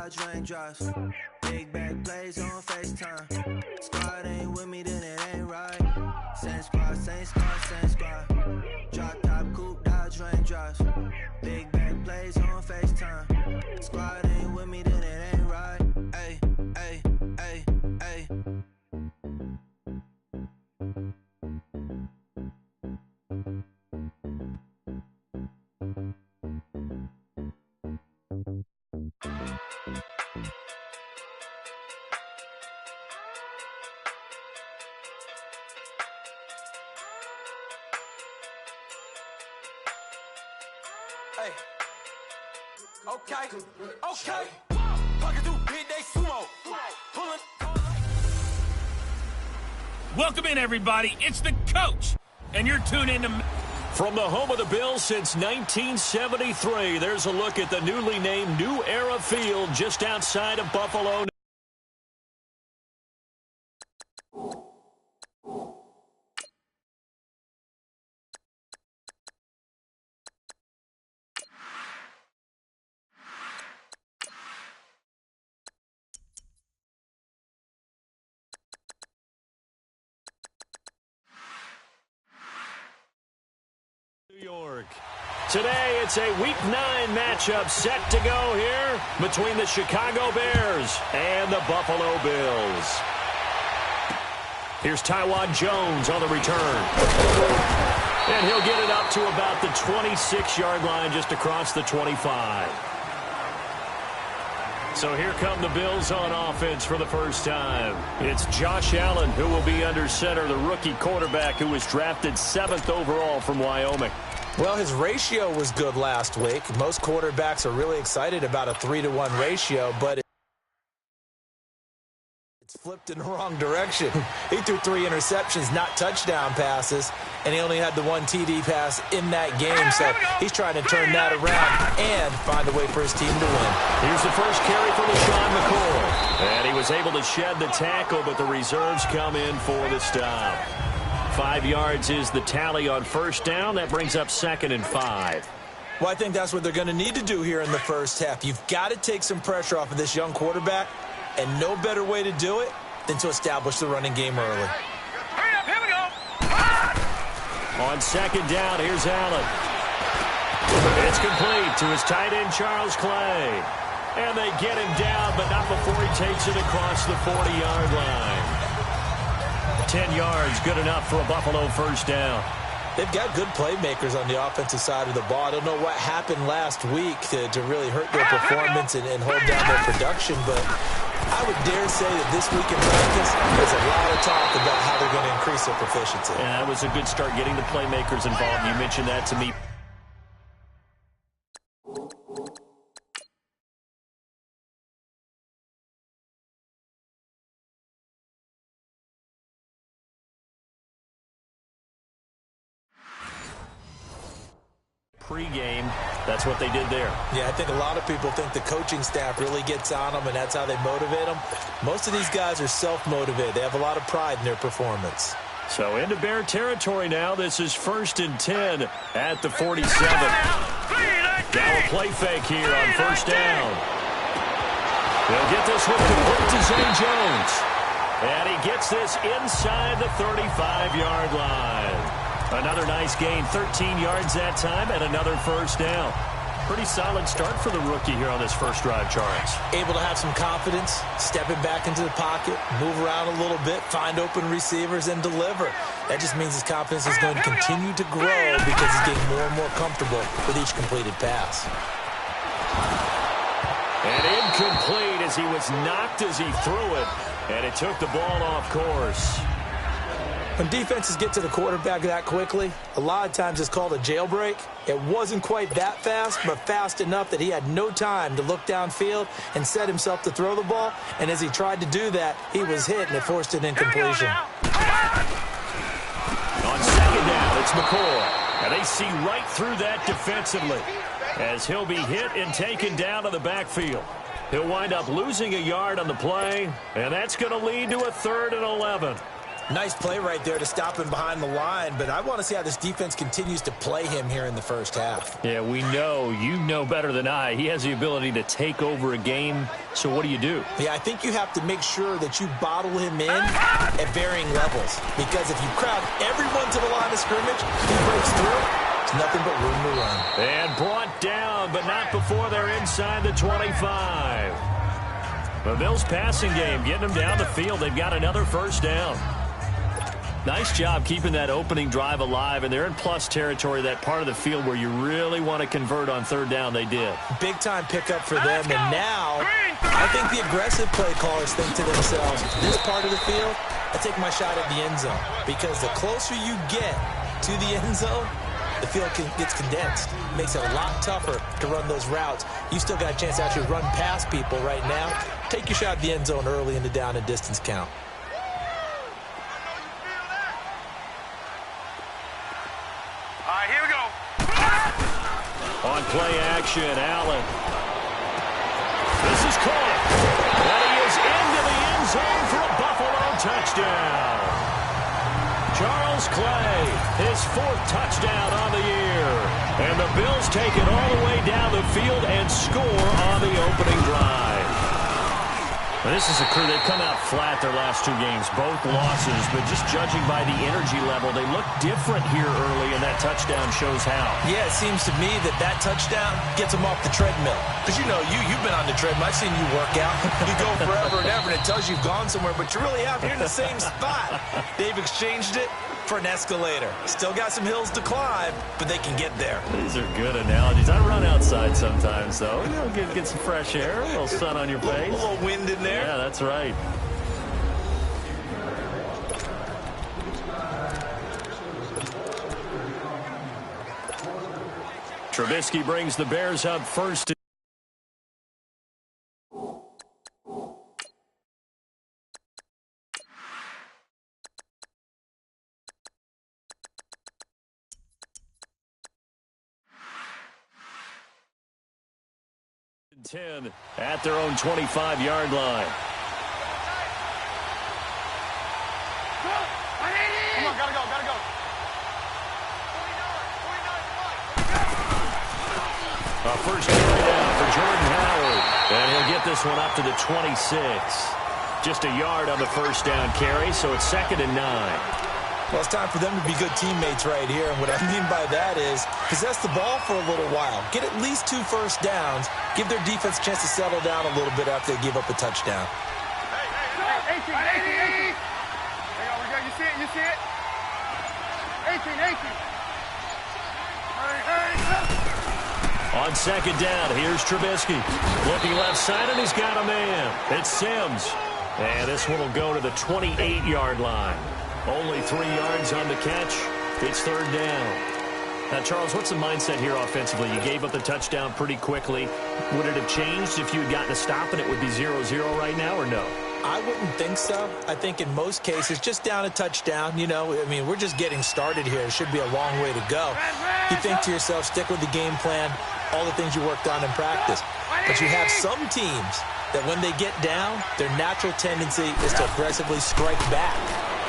Dodge raindrops. Big back plays on FaceTime. Squad ain't with me, then it ain't right. Same squad, same squad, same squad. Drop top, coupe, Dodge raindrops. Big back plays on FaceTime. Squad ain't with me, then it ain't right. Ay, ay, ay, ay. Hey. Okay. Walking through big day sumo. Welcome in, everybody. It's the coach, and you're tuned in to... From the home of the Bills since 1973, there's a look at the newly named New Era Field just outside of Buffalo. New York. Today, it's a Week 9 matchup set to go here between the Chicago Bears and the Buffalo Bills. Here's Taiwan Jones on the return. And he'll get it up to about the 26-yard line, just across the 25. So here come the Bills on offense for the first time. It's Josh Allen who will be under center, the rookie quarterback who was drafted 7th overall from Wyoming. Well, his ratio was good last week. Most quarterbacks are really excited about a 3-to-1 ratio, but it's flipped in the wrong direction. He threw 3 interceptions, not touchdown passes, and he only had the 1 TD pass in that game. So he's trying to turn that around and find a way for his team to win. Here's the first carry for LaShawn McCoy. And he was able to shed the tackle, but the reserves come in for the stop. 5 yards is the tally on first down. That brings up 2nd and 5. Well, I think that's what they're going to need to do here in the first half. You've got to take some pressure off of this young quarterback, and no better way to do it than to establish the running game early. Hurry up, here we go. On 2nd down, here's Allen. It's complete to his tight end, Charles Clay. And they get him down, but not before he takes it across the 40-yard line. 10 yards, good enough for a Buffalo first down. They've got good playmakers on the offensive side of the ball. I don't know what happened last week to really hurt their performance and hold down their production, but I would dare say that this week in practice, there's a lot of talk about how they're going to increase their proficiency. And that was a good start getting the playmakers involved. You mentioned that to me. Pre-game, that's what they did there. Yeah, I think a lot of people think the coaching staff really gets on them, and that's how they motivate them. Most of these guys are self-motivated. They have a lot of pride in their performance. So into Bear territory now. This is 1st and 10 at the 47. Now a play fake here on first down. They'll get this one complete to Zay Jones. And he gets this inside the 35-yard line. Another nice gain, 13 yards that time, and another first down. Pretty solid start for the rookie here on this first drive, Charles. Able to have some confidence, stepping back into the pocket, move around a little bit, find open receivers, and deliver. That just means his confidence is going to continue to grow because he's getting more and more comfortable with each completed pass. And incomplete as he was knocked as he threw it, and it took the ball off course. When defenses get to the quarterback that quickly, a lot of times it's called a jailbreak. It wasn't quite that fast, but fast enough that he had no time to look downfield and set himself to throw the ball. And as he tried to do that, he was hit, and it forced an incompletion. On 2nd down, it's McCoy. And they see right through that defensively as he'll be hit and taken down to the backfield. He'll wind up losing a yard on the play, and that's going to lead to a 3rd and 11. Nice play right there to stop him behind the line, but I want to see how this defense continues to play him here in the first half. Yeah, we know. You know better than I. He has the ability to take over a game, so what do you do? Yeah, I think you have to make sure that you bottle him in at varying levels, because if you crowd everyone to the line of scrimmage, he breaks through, it's nothing but room to run. And brought down, but not before they're inside the 25. The Bills' passing game, getting them down the field. They've got another first down. Nice job keeping that opening drive alive, and they're in plus territory, that part of the field where you really want to convert on third down. They did. Big-time pickup for them, and now I think the aggressive play callers think to themselves, this part of the field, I take my shot at the end zone, because the closer you get to the end zone, the field gets condensed. It makes it a lot tougher to run those routes. You still got a chance to actually run past people right now. Take your shot at the end zone early in the down and distance count. Here we go. On play action, Allen. This is caught. And he is into the end zone for a Buffalo touchdown. Charles Clay, his 4th touchdown on the year. And the Bills take it all the way down the field and score on the opening drive. Now, this is a crew, they've come out flat their last 2 games, both losses, but just judging by the energy level, they look different here early, and that touchdown shows how. Yeah, it seems to me that touchdown gets them off the treadmill. Because, you know, you've been on the treadmill. I've seen you work out. You go forever and ever, and it tells you you've gone somewhere, but you really have. You're in the same spot. They've exchanged it for an escalator. Still got some hills to climb, but they can get there. These are good analogies. I run outside sometimes, though. You know, get some fresh air, a little sun on your face. A little wind in there. Yeah, that's right. Trubisky brings the Bears up first. Ten at their own 25-yard line. Come on, gotta go. A first carry down for Jordan Howard. And he'll get this one up to the 26. Just a yard on the first down carry, so it's 2nd and 9. Well, it's time for them to be good teammates right here. And what I mean by that is possess the ball for a little while. Get at least 2 first downs. Give their defense a chance to settle down a little bit after they give up a touchdown. Hey, 18. There we go. You see it? 18. On 2nd down, here's Trubisky. Looking left side, and he's got a man. It's Sims. And this one will go to the 28-yard line. Only 3 yards on the catch. It's 3rd down. Now, Charles, what's the mindset here offensively? You gave up the touchdown pretty quickly. Would it have changed if you had gotten a stop and it would be 0-0 right now, or no? I wouldn't think so. I think in most cases, just down a touchdown, you know, I mean, we're just getting started here. It should be a long way to go. You think to yourself, stick with the game plan, all the things you worked on in practice. But you have some teams that when they get down, their natural tendency is to aggressively strike back.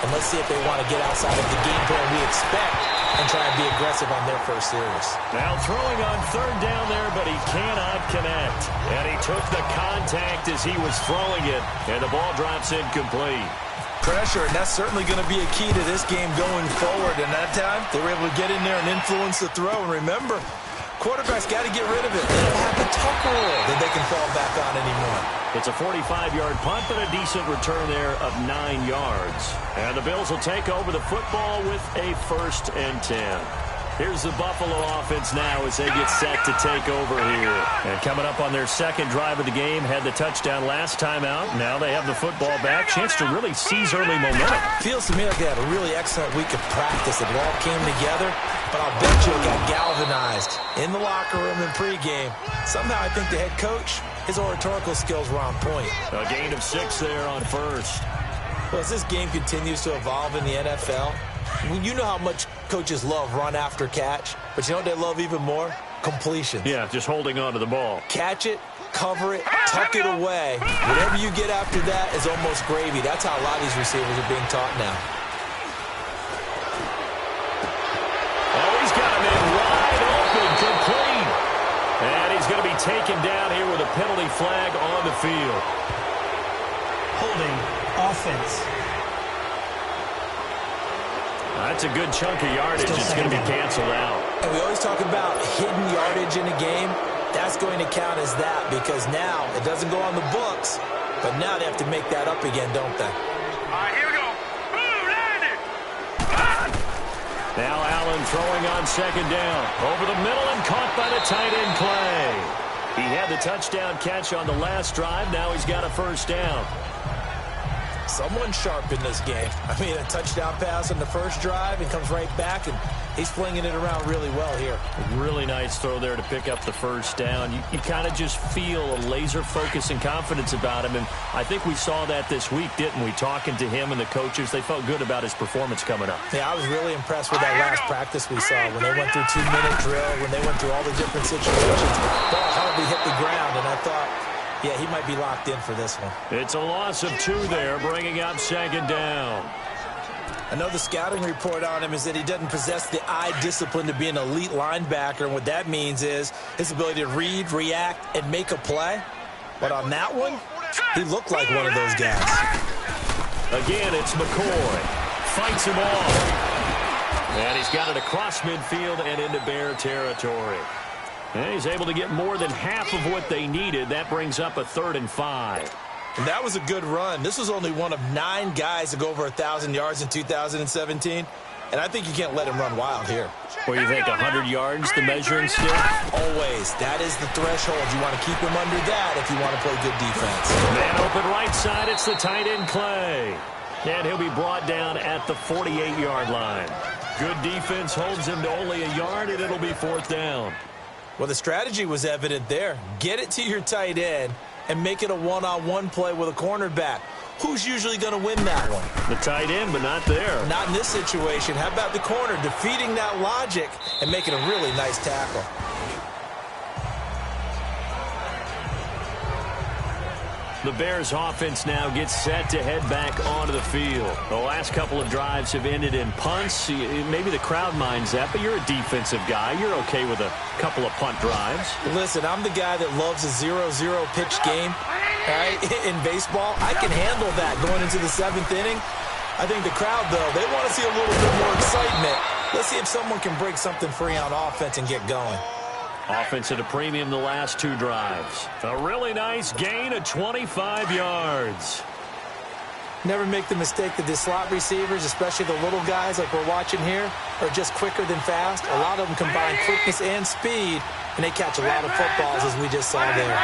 And let's see if they want to get outside of the game plan we expect and try and be aggressive on their first series. Now throwing on 3rd down there, but he cannot connect. And he took the contact as he was throwing it, and the ball drops incomplete. Pressure, and that's certainly going to be a key to this game going forward. And that time, they were able to get in there and influence the throw. And remember, quarterbacks got to get rid of it. They don't have the tuck rule that they can fall back on anymore. It's a 45-yard punt, but a decent return there of 9 yards. And the Bills will take over the football with a 1st and 10. Here's the Buffalo offense now as they get set to take over here. And coming up on their 2nd drive of the game, had the touchdown last time out. Now they have the football back. Chance to really seize early momentum. Feels to me like they had a really excellent week of practice. It all came together, but I'll bet you it got galvanized in the locker room and pregame. Somehow I think the head coach, his oratorical skills were on point. A gain of 6 there on 1st. Well, as this game continues to evolve in the NFL, you know how much coaches love run after catch, but you know what they love even more? Completion. Yeah, just holding on to the ball. Catch it, cover it, tuck it away. Whatever you get after that is almost gravy. That's how a lot of these receivers are being taught now. taken down here with a penalty flag on the field. Holding offense. That's a good chunk of yardage. It's going to be canceled out. And we always talk about hidden yardage in a game. That's going to count as that because now it doesn't go on the books, but now they have to make that up again, don't they? All right, here we go. Boom, landed. Now Allen throwing on second down. Over the middle and caught by the tight end Clay. He had the touchdown catch on the last drive. Now he's got a first down. Someone sharp in this game. I mean, a touchdown pass on the first drive and comes right back, and he's flinging it around really well here. Really nice throw there to pick up the first down. You kind of just feel a laser focus and confidence about him, and I think we saw that this week, didn't we? Talking to him and the coaches, they felt good about his performance coming up. Yeah, I was really impressed with that last practice we saw when they went through 2-minute drill, when they went through all the different situations. Ball hardly hit the ground, and I thought, yeah, he might be locked in for this one. It's a loss of 2 there, bringing up second down. I know the scouting report on him is that he doesn't possess the eye discipline to be an elite linebacker, and what that means is his ability to read, react, and make a play. But on that one, he looked like one of those guys. Again, it's McCoy. Fights him off. And he's got it across midfield and into Bear territory. And he's able to get more than half of what they needed. That brings up a 3rd and 5. And that was a good run. This was only one of 9 guys to go over 1,000 yards in 2017. And I think you can't let him run wild here. Well, you think 100 yards, the measuring stick? Always. That is the threshold. You want to keep him under that if you want to play good defense. Man open right side. It's the tight end Clay. And he'll be brought down at the 48-yard line. Good defense holds him to only a yard, and it'll be 4th down. Well, the strategy was evident there. Get it to your tight end and make it a one-on-one play with a cornerback. Who's usually going to win that one? The tight end, but not there. Not in this situation. How about the corner defeating that logic and making a really nice tackle? The Bears offense now gets set to head back onto the field. The last couple of drives have ended in punts. Maybe the crowd minds that, but you're a defensive guy. You're okay with a couple of punt drives. Listen, I'm the guy that loves a 0-0 pitch game. Right? In baseball, I can handle that going into the 7th inning. I think the crowd, though, they want to see a little bit more excitement. Let's see if someone can break something free on offense and get going. Offense at a premium the last 2 drives. A really nice gain of 25 yards. Never make the mistake that the slot receivers, especially the little guys like we're watching here, are just quicker than fast. A lot of them combine quickness and speed, and they catch a lot of footballs, as we just saw there.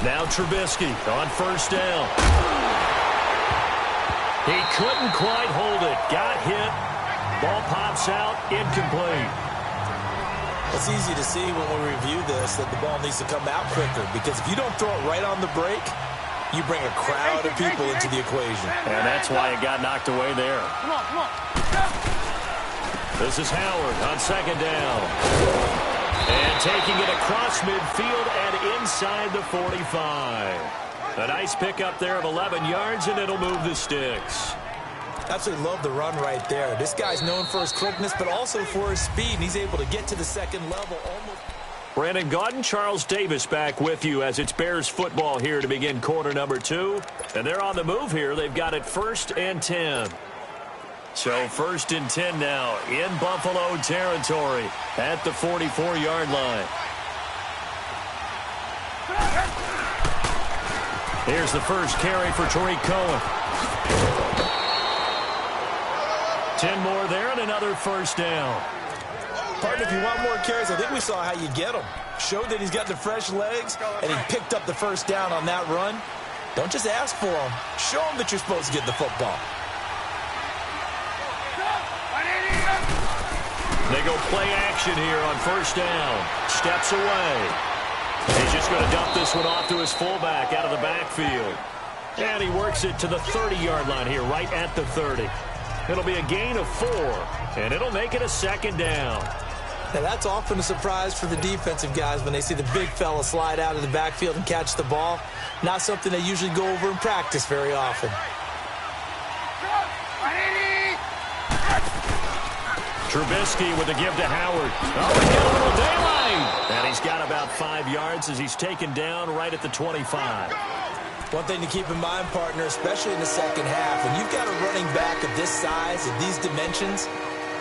Now Trubisky on first down. He couldn't quite hold it. Got hit. Ball pops out, incomplete. It's easy to see when we review this that the ball needs to come out quicker because if you don't throw it right on the break, you bring a crowd of people into the equation. And that's why it got knocked away there. Come on. This is Howard on second down. And taking it across midfield and inside the 45. A nice pickup there of 11 yards, and it'll move the sticks. Absolutely love the run right there. This guy's known for his quickness, but also for his speed, and he's able to get to the second level almost. Brandon Gaudin, Charles Davis back with you as it's Bears football here to begin quarter number 2. And they're on the move here. They've got it 1st and 10. So 1st and 10 now in Buffalo territory at the 44-yard line. Here's the first carry for Tariq Cohen. 10 more there and another first down. Partner, if you want more carries, I think we saw how you get him. Showed that he's got the fresh legs, and he picked up the first down on that run. Don't just ask for him. Show him that you're supposed to get the football. They go play action here on first down. Steps away. He's just going to dump this one off to his fullback out of the backfield. And he works it to the 30-yard line here, right at the 30. It'll be a gain of 4, and it'll make it a 2nd down. Now, that's often a surprise for the defensive guys when they see the big fella slide out of the backfield and catch the ball. Not something they usually go over in practice very often. Trubisky with a give to Howard. Oh, we get a little daylight. And he's got about 5 yards as he's taken down right at the 25. One thing to keep in mind, partner, especially in the second half, when you've got a running back of this size, of these dimensions,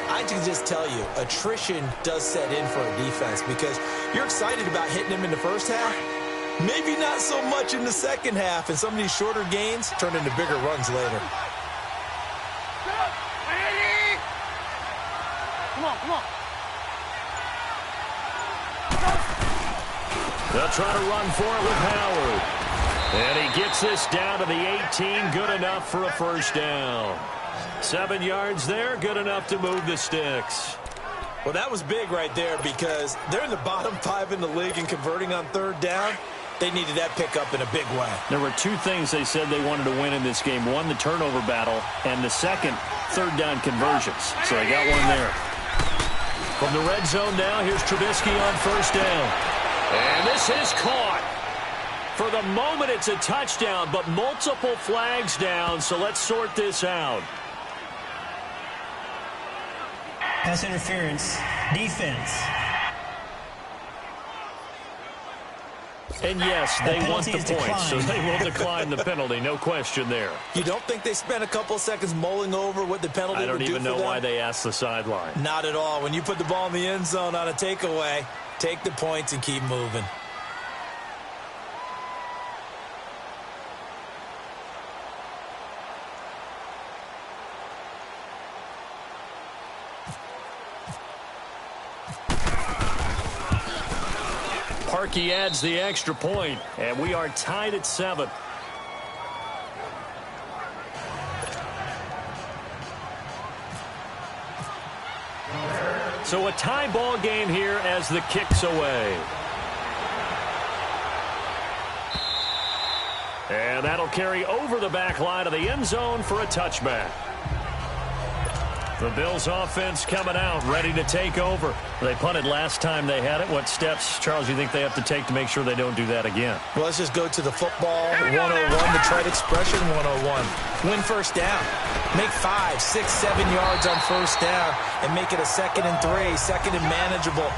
I can just tell you, attrition does set in for a defense because you're excited about hitting him in the first half. Maybe not so much in the second half, and some of these shorter gains turn into bigger runs later. Come on. They'll try to run for it with Howard. And he gets this down to the 18, good enough for a first down. 7 yards there, good enough to move the sticks. Well, that was big right there because they're in the bottom 5 in the league in converting on third down. They needed that pickup in a big way. There were 2 things they said they wanted to win in this game. One, the turnover battle, and the second, third down conversions. So they got one there. From the red zone now, here's Trubisky on first down. And this is caught. For the moment, it's a touchdown, but multiple flags down, so let's sort this out. Pass interference, defense. And yes, they want the point, so they will decline the penalty, no question there. You don't think they spent a couple seconds mulling over what the penalty would do for them? I don't even know why they asked the sideline. Not at all. When you put the ball in the end zone on a takeaway, take the points and keep moving. Parkey adds the extra point, and we are tied at 7. So a tie ball game here as the kick's away. And that'll carry over the back line of the end zone for a touchback. The Bills offense coming out, ready to take over. They punted last time they had it. What steps, Charles, you think they have to take to make sure they don't do that again? Well, let's just go to the football 101, the trade expression 101. Win first down. Make 5, 6, 7 yards on first down and make it a 2nd and 3, second and manageable.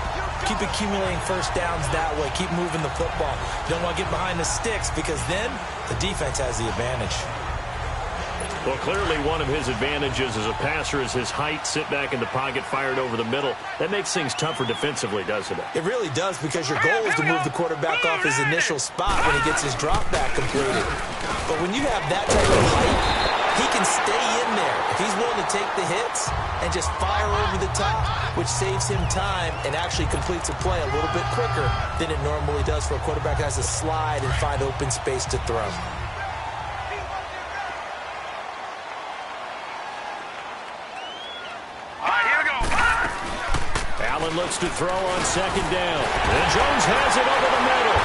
Keep accumulating first downs that way. Keep moving the football. You don't want to get behind the sticks because then the defense has the advantage. Well, clearly one of his advantages as a passer is his height, sit back in the pocket, fired over the middle. That makes things tougher defensively, doesn't it? It really does because your goal is to move the quarterback off his initial spot when he gets his drop back completed. But when you have that type of height, he can stay in there. If he's willing to take the hits and just fire over the top, which saves him time and actually completes a play a little bit quicker than it normally does for a quarterback that has to slide and find open space to throw. Allen looks to throw on second down. And Jones has it over the middle.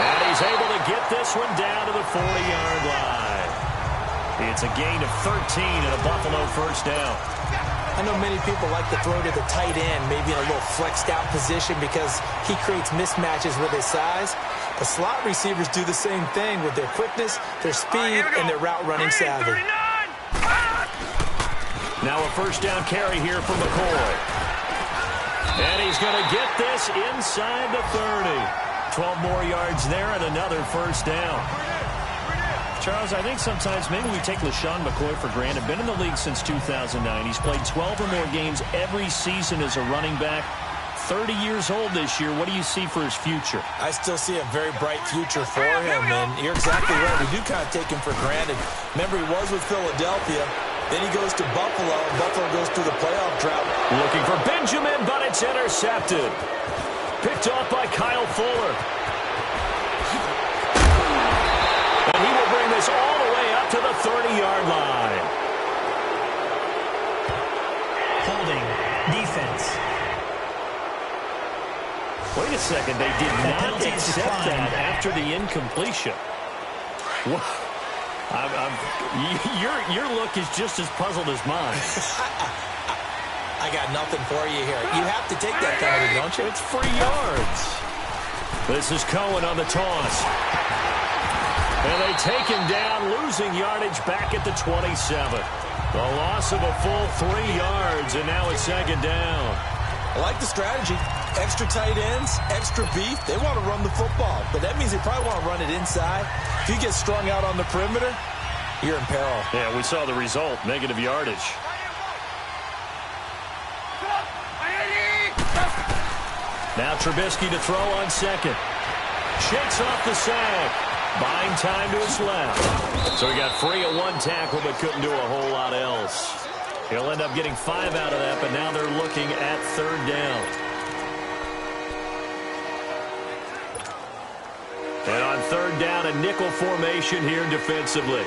And he's able to get this one down to the 40-yard line. It's a gain of 13 and a Buffalo first down. I know many people like to throw to the tight end, maybe in a little flexed out position because he creates mismatches with his size. The slot receivers do the same thing with their quickness, their speed, and their route running savvy. Now a first down carry here from McCoy. And he's going to get this inside the 30. 12 more yards there and another first down. Charles, I think sometimes maybe we take LaShawn McCoy for granted. Been in the league since 2009. He's played 12 or more games every season as a running back. 30 years old this year. What do you see for his future? I still see a very bright future for him, and you're exactly right. We do kind of take him for granted. Remember, he was with Philadelphia. Then he goes to Buffalo. Buffalo goes through the playoff drought. Looking for Benjamin, but it's intercepted. Picked off by Kyle Fuller. And he will bring this all the way up to the 30-yard line. Holding. Defense. Wait a second. They did not accept that after the incompletion. Your look is just as puzzled as mine. I got nothing for you here. You have to take that penalty, don't you? It's free yards. This is Cohen on the toss. And they take him down, losing yardage back at the 27. The loss of a full 3 yards, and now it's second down. I like the strategy. Extra tight ends, extra beef. They want to run the football, but that means they probably want to run it inside. If you get strung out on the perimeter, you're in peril. Yeah, we saw the result, negative yardage. Now Trubisky to throw on second. Shakes off the sack. Buying time to his left. So he got free of 1 tackle but couldn't do a whole lot else. He'll end up getting 5 out of that, but now they're looking at third down. And on third down, a nickel formation here defensively.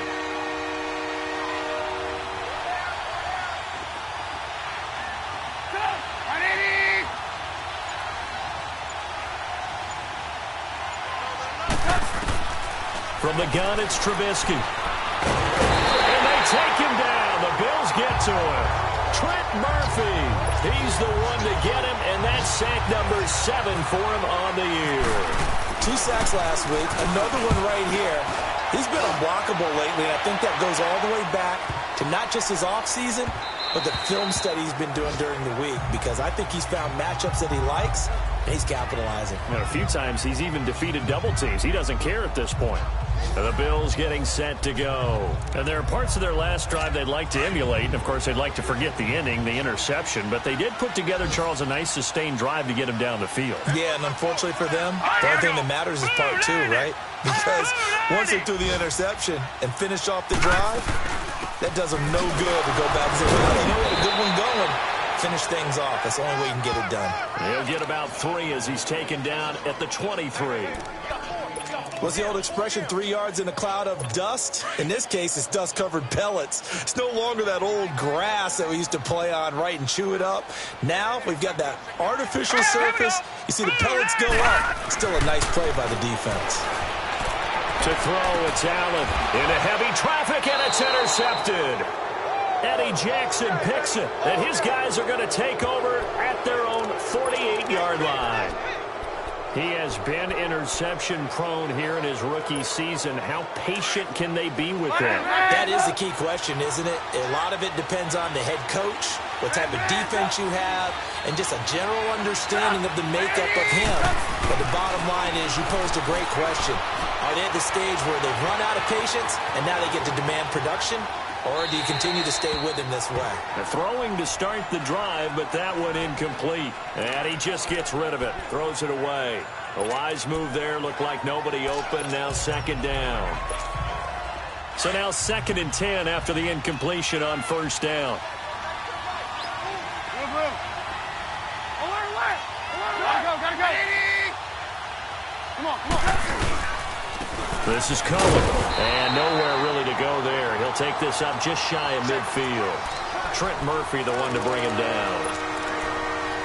From the gun, it's Trubisky. And they take him down. The Bills get to him. Trent Murphy. He's the one to get him, and that's sack number 7 for him on the year. 2 sacks last week. Another one right here. He's been unblockable lately, and I think that goes all the way back to not just his offseason, but the film study he's been doing during the week, because I think he's found matchups that he likes, and he's capitalizing. And a few times he's even defeated double teams. He doesn't care at this point. And the Bills getting set to go. And there are parts of their last drive they'd like to emulate. And, of course, they'd like to forget the ending, the interception. But they did put together, Charles, a nice sustained drive to get him down the field. Yeah, and unfortunately for them, the only thing that matters is part 2, right? Because once they threw the interception and finished off the drive, that does them no good to go back and say, well, you know what, a good one going. Finish things off. That's the only way you can get it done. He'll get about 3 as he's taken down at the 23. What's the old expression, 3 yards in a cloud of dust? In this case, it's dust-covered pellets. It's no longer that old grass that we used to play on, right, and chew it up. Now we've got that artificial surface. You see the pellets go up. Still a nice play by the defense. To throw, it's Allen into heavy traffic, and it's intercepted. Eddie Jackson picks it, and his guys are going to take over at their own 48-yard line. He has been interception-prone here in his rookie season. How patient can they be with him? That is the key question, isn't it? A lot of it depends on the head coach, what type of defense you have, and just a general understanding of the makeup of him. But the bottom line is you posed a great question. Are they at the stage where they've run out of patience and now they get to demand production? Or do you continue to stay with him this way? They're throwing to start the drive, but that one incomplete. And he just gets rid of it, throws it away. A wise move there, looked like nobody open, now second down. So now 2nd and 10 after the incompletion on first down. This is Cohen, and nowhere really to go there. He'll take this up just shy of midfield. Trent Murphy, the one to bring him down.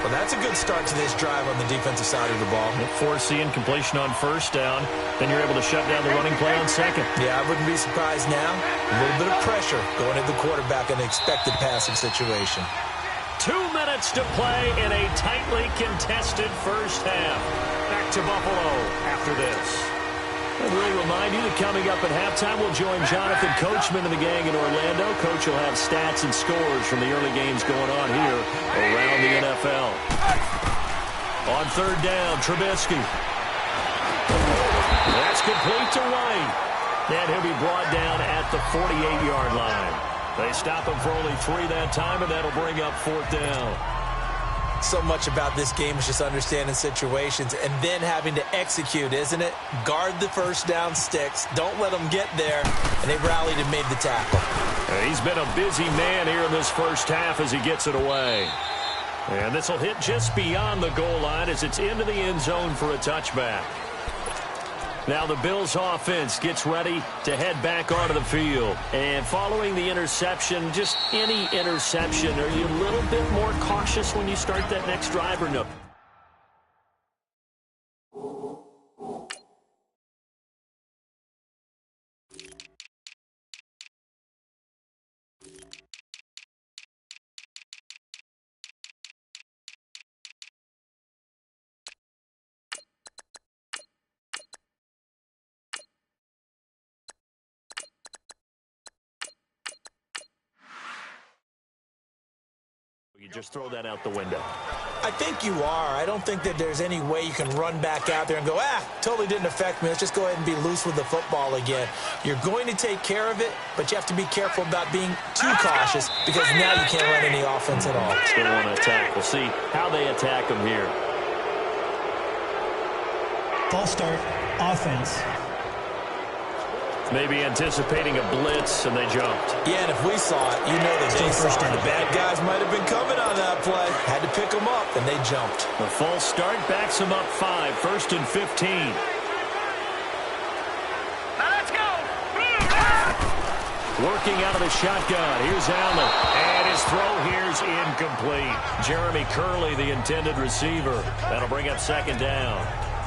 Well, that's a good start to this drive on the defensive side of the ball. Force the incompletion on first down, then you're able to shut down the running play on second. Yeah, I wouldn't be surprised now. A little bit of pressure going into the quarterback in an expected passing situation. 2 minutes to play in a tightly contested first half. Back to Buffalo after this. And we'll remind you that coming up at halftime, we'll join Jonathan Coachman and the gang in Orlando. Coach will have stats and scores from the early games going on here around the NFL. On third down, Trubisky. That's complete to White. And he'll be brought down at the 48-yard line. They stop him for only 3 that time, and that'll bring up fourth down. So much about this game is just understanding situations and then having to execute, isn't it? Guard the first down sticks. Don't let them get there. And they rallied and made the tackle. He's been a busy man here in this first half as he gets it away. And this will hit just beyond the goal line as it's into the end zone for a touchback. Now the Bills offense gets ready to head back onto the field. And following the interception, just any interception, are you a little bit more cautious when you start that next drive or no? just throw that out the window. I think you are. I don't think that there's any way you can run back out there and go, totally didn't affect me. Let's just go ahead and be loose with the football again. You're going to take care of it, but you have to be careful about being too cautious because now you can't run any offense at all. Still want to attack. We'll see how they attack them here. False start, offense. Maybe anticipating a blitz, and they jumped. Yeah, and if we saw it, you know that they saw it. The bad guys might have been coming on that play. Had to pick them up, and they jumped. The false start backs them up 5, 1st and 15. Now let's go. Working out of the shotgun. Here's Allen. And his throw here's incomplete. Jeremy Curley, the intended receiver. That'll bring up 2nd down.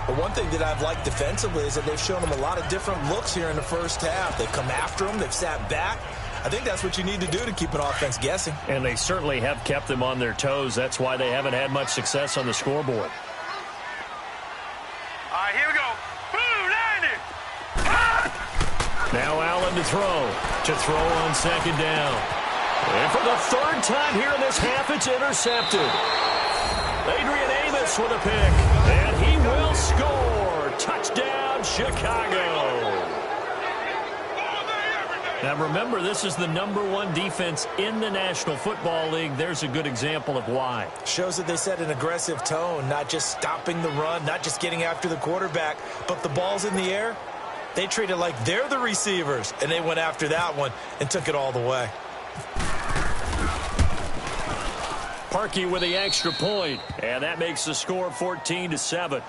But one thing that I've liked defensively is that they've shown them a lot of different looks here in the first half. They've come after them. They've sat back. I think that's what you need to do to keep an offense guessing. And they certainly have kept them on their toes. That's why they haven't had much success on the scoreboard. All right, here we go. Boom, landed. Now Allen to throw. To throw on 2nd down. And for the 3rd time here in this half, it's intercepted. Adrian Amos with a pick. And he will score. Touchdown, Chicago. Now remember, this is the #1 defense in the National Football League. There's a good example of why. Shows that they set an aggressive tone, not just stopping the run, not just getting after the quarterback, but the ball's in the air. They treat it like they're the receivers, and they went after that one and took it all the way. Parkey with the extra point, and that makes the score 14-7.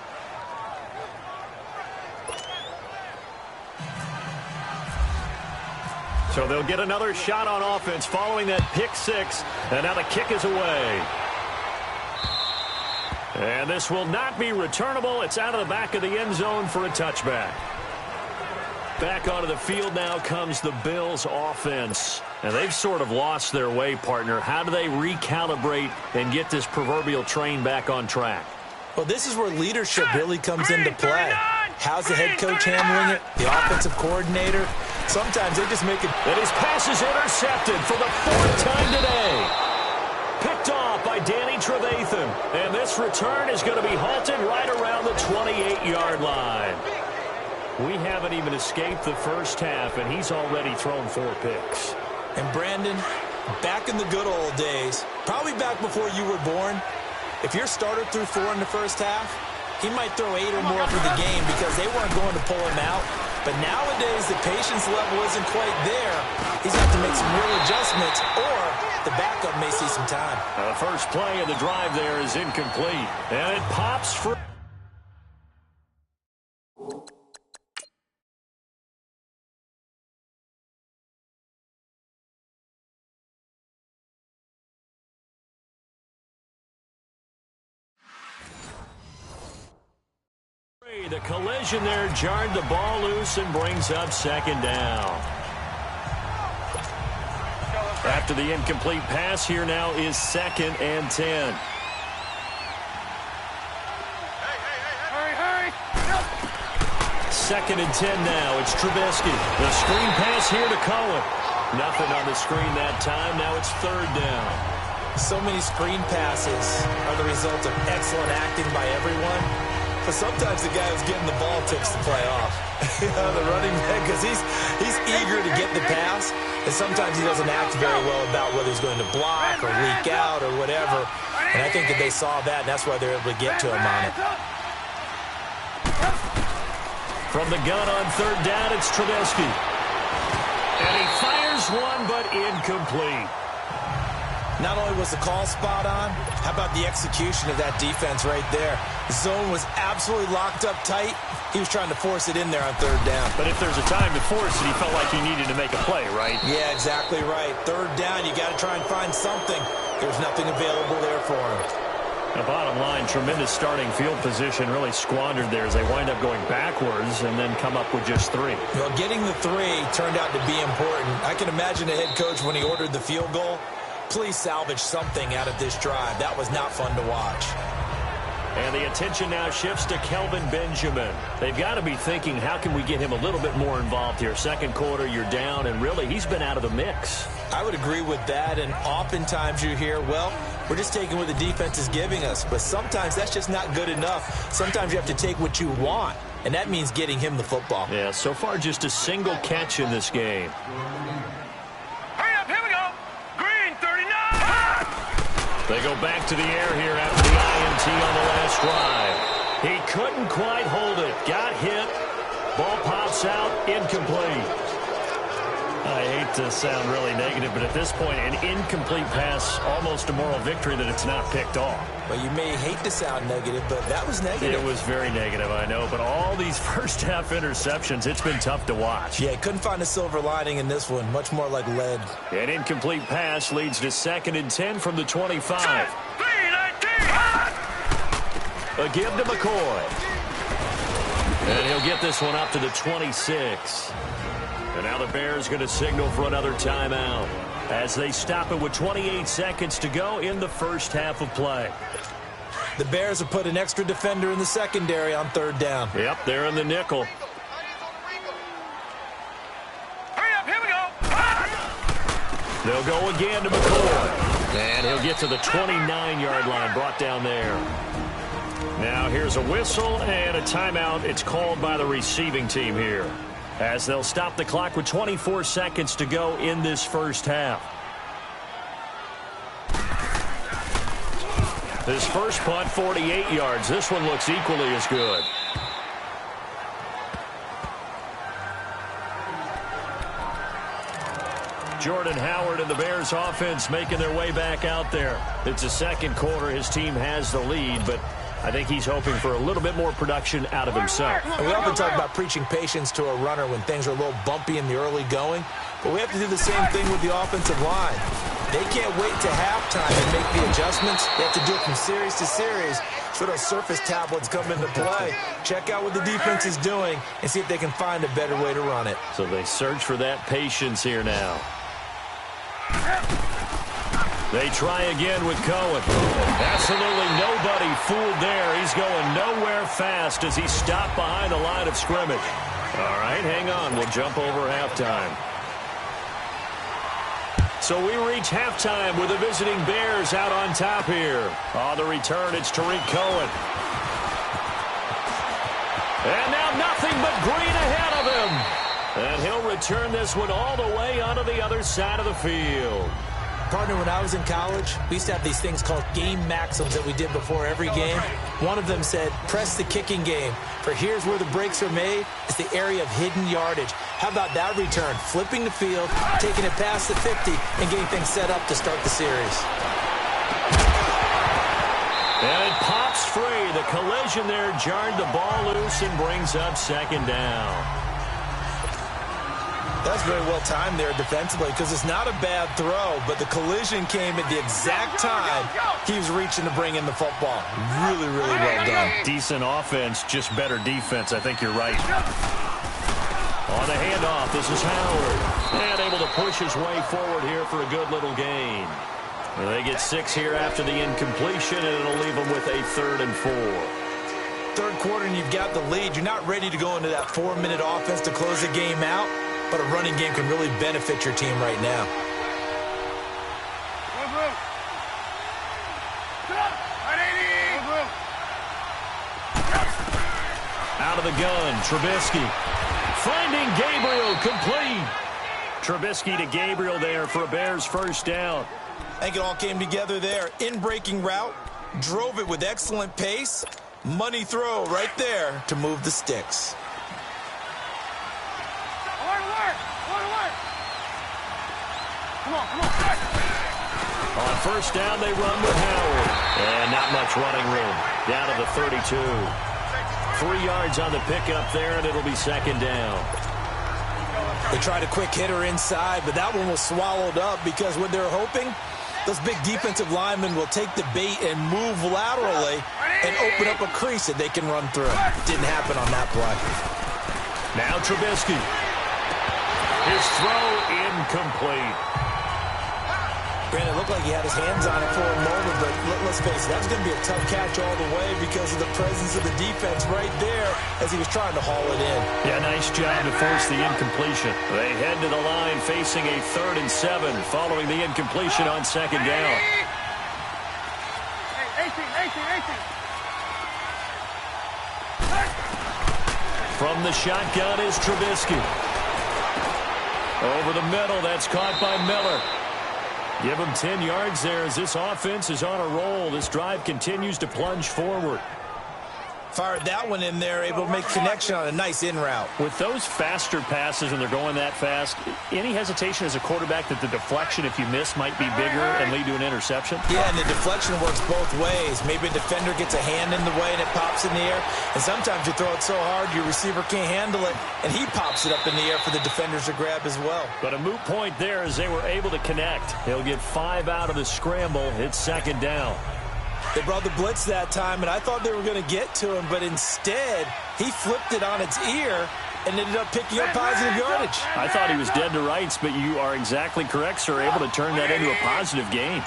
So they'll get another shot on offense following that pick 6, and now the kick is away. And this will not be returnable. It's out of the back of the end zone for a touchback. Back onto the field now comes the Bills offense. And they've sort of lost their way, partner. How do they recalibrate and get this proverbial train back on track? Well, this is where leadership really comes into play. How's the head coach handling it? The offensive coordinator? Sometimes they just make it. And his pass is intercepted for the 4th time today. Picked off by Danny Trevathan. And this return is going to be halted right around the 28-yard line. We haven't even escaped the first half, and he's already thrown 4 picks. And Brandon, back in the good old days, probably back before you were born, if your starter threw 4 in the first half, he might throw 8 or more for the game because they weren't going to pull him out. But nowadays, the patience level isn't quite there. He's got to make some real adjustments, or the backup may see some time. The first play of the drive there is incomplete, and it pops for... The collision there jarred the ball loose and brings up 2nd down. After the incomplete pass, here now is 2nd and 10. Hurry. 2nd and 10 now. It's Trubisky. The screen pass here to Cohen. Nothing on the screen that time. Now it's 3rd down. So many screen passes are the result of excellent acting by everyone. But sometimes the guy who's getting the ball takes the play off. The running back, because he's eager to get the pass, and sometimes he doesn't act very well about whether he's going to block or leak out or whatever. And I think that they saw that, and that's why they're able to get to him on it. From the gun on 3rd down, it's Trubisky. And he fires one, but incomplete. Not only was the call spot on, how about the execution of that defense right there? The zone was absolutely locked up tight. He was trying to force it in there on 3rd down. But if there's a time to force it, he felt like he needed to make a play, right? Yeah, exactly right. 3rd down, you got to try and find something. There's nothing available there for him. The bottom line, tremendous starting field position, really squandered there as they wind up going backwards and then come up with just 3. Well, getting the 3 turned out to be important. I can imagine the head coach when he ordered the field goal. Please salvage something out of this drive. That was not fun to watch. And the attention now shifts to Kelvin Benjamin. They've got to be thinking, how can we get him a little bit more involved here? 2nd quarter, you're down, and really, he's been out of the mix. I would agree with that, and oftentimes you hear, well, We're just taking what the defense is giving us, but sometimes that's just not good enough. Sometimes you have to take what you want, and that means getting him the football. Yeah, so far just a single catch in this game. Hurry up, here we go. Green, 39. They go back to the air here after the INT on the last drive. He couldn't quite hold it. Got hit. Ball pops out. Incomplete. I hate to sound really negative, but at this point, an incomplete pass, almost a moral victory that it's not picked off. Well, you may hate to sound negative, but that was negative. It was very negative, I know, but all these first-half interceptions, it's been tough to watch. Yeah, couldn't find a silver lining in this one. Much more like lead. An incomplete pass leads to 2nd and 10 from the 25. A give to McCoy. And he'll get this one up to the 26. And now the Bears going to signal for another timeout as they stop it with 28 seconds to go in the first half of play. The Bears have put an extra defender in the secondary on 3rd down. Yep, they're in the nickel. Hurry up, here we go. They'll go again to McCoy. And he'll get to the 29-yard line, brought down there. Now here's a whistle and a timeout. It's called by the receiving team here, as they'll stop the clock with 24 seconds to go in this first half. His first punt, 48 yards. This one looks equally as good. Jordan Howard and the Bears offense making their way back out there. It's the second quarter. His team has the lead, but I think he's hoping for a little bit more production out of himself. And we often talk about preaching patience to a runner when things are a little bumpy in the early going, but we have to do the same thing with the offensive line. They can't wait to halftime and make the adjustments. They have to do it from series to series so those surface tablets come into play. Check out what the defense is doing and see if they can find a better way to run it. So they search for that patience here now. They try again with Cohen. Absolutely nobody fooled there. He's going nowhere fast as he stopped behind the line of scrimmage. All right, hang on. We'll jump over halftime. So we reach halftime with the visiting Bears out on top here. On the return, it's Tariq Cohen. And now nothing but green ahead of him. And he'll return this one all the way onto the other side of the field. Partner, when I was in college, we used to have these things called game maxims that we did before every game. One of them said, press the kicking game. For here's where the breaks are made. It's the area of hidden yardage. How about that return? Flipping the field, taking it past the 50, and getting things set up to start the series. And it pops free. The collision there jarred the ball loose and brings up 2nd down. That's very well timed there defensively because it's not a bad throw, but the collision came at the exact time he was reaching to bring in the football. Really, really well done. Decent offense, just better defense. I think you're right. On the handoff, this is Howard. And able to push his way forward here for a good little gain. And they get 6 here after the incompletion, and it'll leave them with a 3rd and 4. Third quarter and you've got the lead. You're not ready to go into that 4-minute offense to close the game out. But a running game can really benefit your team right now. Out of the gun, Trubisky. Finding Gabriel, complete. Trubisky to Gabriel there for a Bears first down. I think it all came together there. In-breaking route, drove it with excellent pace. Money throw right there to move the sticks. On first down, they run with Howard. And not much running room. Down to the 32. 3 yards on the pickup there, and it'll be 2nd down. They tried a quick hitter inside, but that one was swallowed up because what they're hoping, those big defensive linemen will take the bait and move laterally and open up a crease that they can run through. Didn't happen on that play. Now Trubisky. His throw incomplete. Brandon, it looked like he had his hands on it for a moment, but let's face it, that's going to be a tough catch all the way because of the presence of the defense right there as he was trying to haul it in. Yeah, nice job to force the incompletion. They head to the line facing a 3rd and 7 following the incompletion on 2nd down. From the shotgun is Trubisky. Over the middle, that's caught by Miller. Give him 10 yards there as this offense is on a roll. This drive continues to plunge forward. Fired that one in there, able to make connection on a nice in route. With those faster passes and they're going that fast, any hesitation as a quarterback that the deflection, if you miss, might be bigger and lead to an interception? Yeah, and the deflection works both ways. Maybe a defender gets a hand in the way and it pops in the air. And sometimes you throw it so hard your receiver can't handle it, and he pops it up in the air for the defenders to grab as well. But a moot point there as they were able to connect. He'll get 5 out of the scramble. It's second down. They brought the blitz that time, and I thought they were going to get to him, but instead, he flipped it on its ear and ended up picking up positive yardage. I thought he was dead to rights, but you are exactly correct, sir, able to turn that into a positive gain.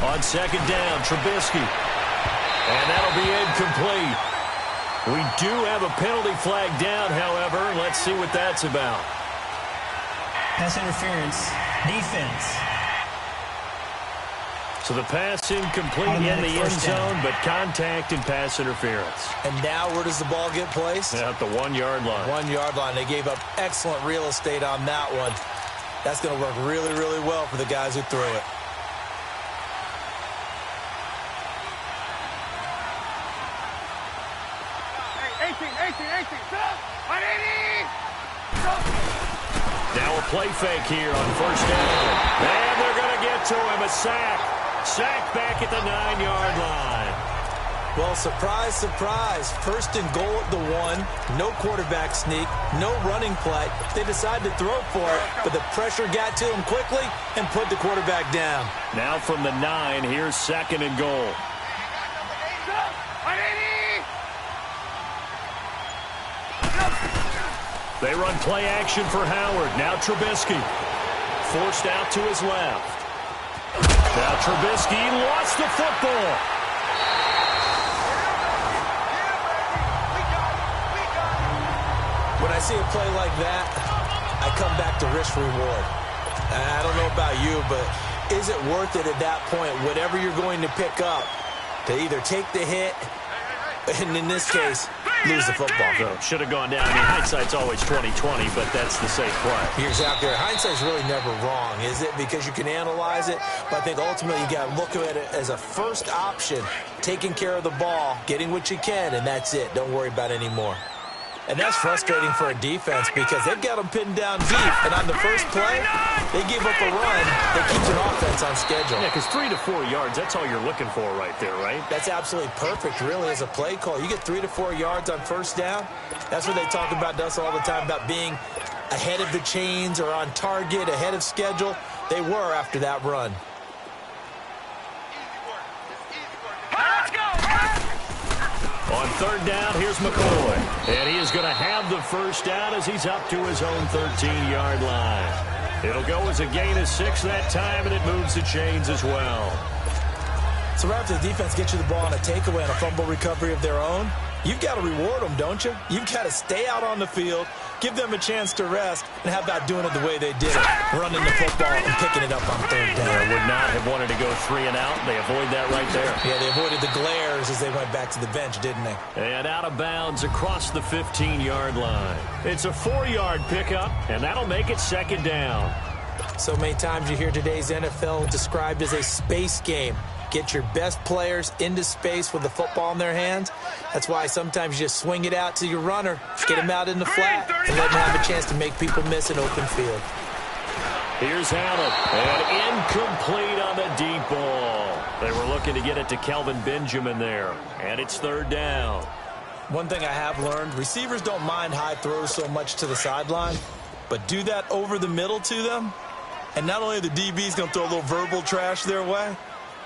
On second down, Trubisky. And that'll be incomplete. We do have a penalty flag down, however. Let's see what that's about. Pass interference. Defense. So the pass incomplete in the end zone, but contact and pass interference. And now where does the ball get placed? At the 1 yard line. 1 yard line. They gave up excellent real estate on that one. That's going to work really, really well for the guys who threw it. Now a play fake here on first down. And they're going to get to him. A sack. Sack back at the 9 yard line. Well, surprise, surprise. First and goal at the 1. No quarterback sneak. No running play. They decided to throw for it, but the pressure got to him quickly and put the quarterback down. Now from the 9, here's second and goal. They run play action for Howard. Now Trubisky. Forced out to his left. Now Trubisky lost the football. When I see a play like that, I come back to risk-reward. I don't know about you, but is it worth it at that point, whatever you're going to pick up, to either take the hit, and in this case, lose the football? So, should have gone down. I mean, hindsight's always 20/20, but that's the safe play. You're exactly right. Hindsight's really never wrong, is it? Because you can analyze it, but I think ultimately you got to look at it as a first option, taking care of the ball, getting what you can, and that's it. Don't worry about any more. And that's frustrating for a defense because they've got them pinned down deep, and on the first play, they give up a run that keeps an offense on schedule. Yeah, because 3 to 4 yards, that's all you're looking for right there, right? That's absolutely perfect, really, as a play call. You get 3 to 4 yards on first down. That's what they talk about to us all the time, about being ahead of the chains or on target, ahead of schedule. They were after that run. On third down, here's McCoy. And he is going to have the first down as he's up to his own 13-yard line. It'll go as a gain of 6 that time, and it moves the chains as well. So right after the defense gets you the ball on a takeaway and a fumble recovery of their own, you've got to reward them, don't you? You've got to stay out on the field, give them a chance to rest, and how about doing it the way they did it, running the football and picking it up on third down. They would not have wanted to go 3 and out. They avoid that right there. Yeah, they avoided the glares as they went back to the bench, didn't they? And out of bounds across the 15-yard line. It's a 4-yard pickup, and that'll make it second down. So many times you hear today's NFL described as a space game. Get your best players into space with the football in their hands. That's why sometimes you just swing it out to your runner, get him out in the flat, and let him have a chance to make people miss an open field. Here's Allen, and incomplete on the deep ball. They were looking to get it to Kelvin Benjamin there, and it's third down. One thing I have learned, receivers don't mind high throws so much to the sideline, but do that over the middle to them, and not only are the DBs going to throw a little verbal trash their way,